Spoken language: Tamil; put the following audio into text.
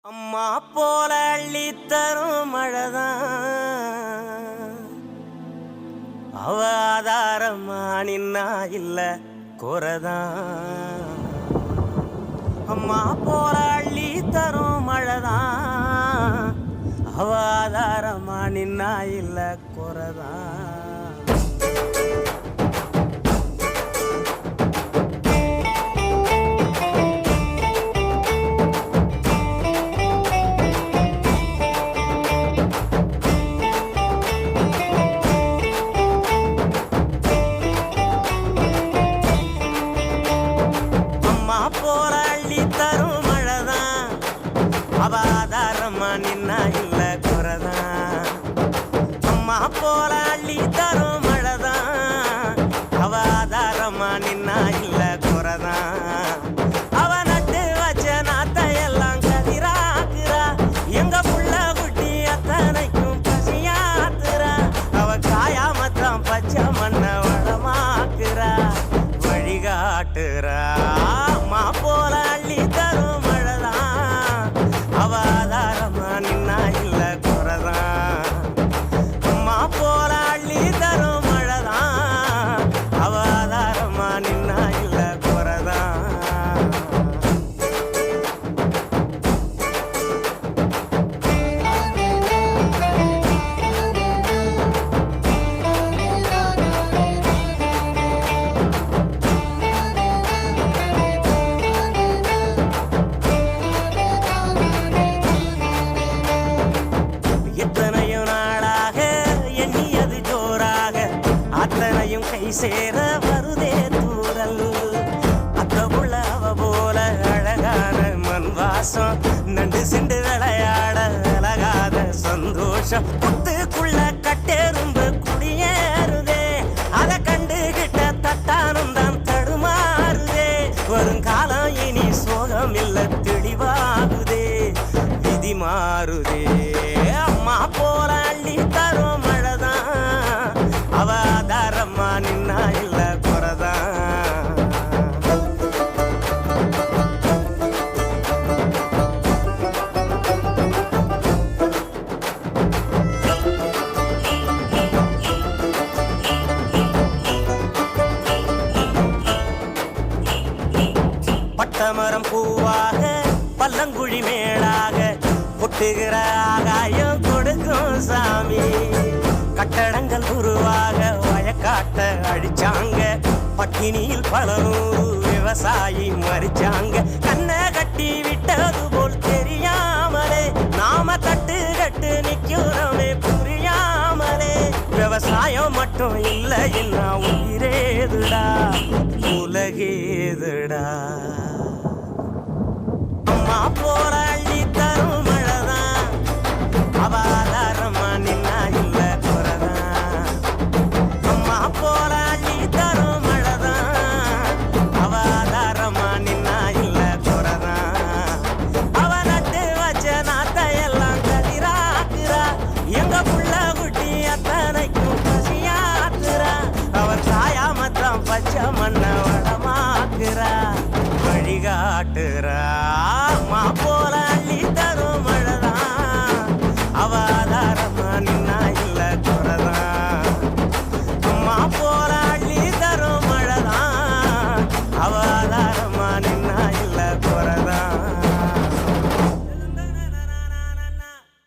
அம்மா போல அள்ளி தரும் மழைதான் அவ ஆதாரமா நின்னா இல்ல குறதான். அம்மா போல அள்ளி தரும் மழைதான் அவ ஆதாரமா நின்னா இல்ல குறதான். போல அள்ளி தரும் மழைதான் அவ ஆதாரமா நின்னா இல்ல குறதான். அம்மா போல அள்ளி தரும் மழைதான் அவ ஆதாரமா நின்னா இல்ல குறதான். அவ நட்டு வச்ச நாத்தை எல்லாம் கதிராக்குறா, எங்க புள்ள குட்டி அத்தனைக்கும் பசியாத்துறா. அவ காயாமத்தான் பச்சை மண்ண வளமாக்குறா, வழிகாட்டுறா. அம்மா போல அள்ளி தரும் மழைதான் அவ ஆதாரமா நின்னா இல்ல குறதான். அம்மா போல அள்ளி தரும் மழைதான் அவ ஆதாரமா நின்னா இல்ல குறதான். எத்தனையும் நாளாக எண்ணியது ஜோராக அத்தனையும் கை சேர வருதே தூரல். அத்தவுள்ள அவ போல அழகான மண் வாசம் நண்டு சிண்டு விளையாட அழகாத சந்தோஷம். புத்துக்குள்ள கட்டெரும்பு குடியேறுதே, அதை கண்டுகிட்ட தட்டானும் தான் தடுமாறுதே. வருங்காலம் இனி சோகம் இல்ல தெளிவாகுதே, விதி மாறுதே. அம்மா போல அள்ளி தரும் மழைதான் அவ ஆதாரமா நின்னா இல்ல குறதான். பட்டமரம் பூவாக பல்லங்குழி மேலாக பொட்டுகிற ஆகாயம் கொடுக்கும் சாமி. கட்டடங்கள் உருவாக வயக்காட்ட அழிச்சாங்க, பட்டினியில் பல நூறு விவசாயி மறிச்சாங்க. கண்ணை கட்டி விட்டது போல் தெரியாமலே நாம தட்டு கட்டு நிக்கிறோமே புரியாமலே. விவசாயம் மட்டும் இல்லை என்ன உயிரேதுடா உலகேதுடா. அம்மா போல அள்ளி தரும் மழைதான் அவ ஆதாரமா நின்னா இல்ல குறதான். அம்மா போல அள்ளி தரும் மழைதான் அவ ஆதாரமா நின்னா இல்ல குறதான். அவ நட்டு வச்ச நாத்தை எல்லாம் கதிராக்குறா, எங்க புள்ள குட்டி அத்தனைக்கும் பசியாத்துறா. அவர் காயாமத்தான் பச்சை மண்ண வளமாக்குறா, வழிகாட்டுறா.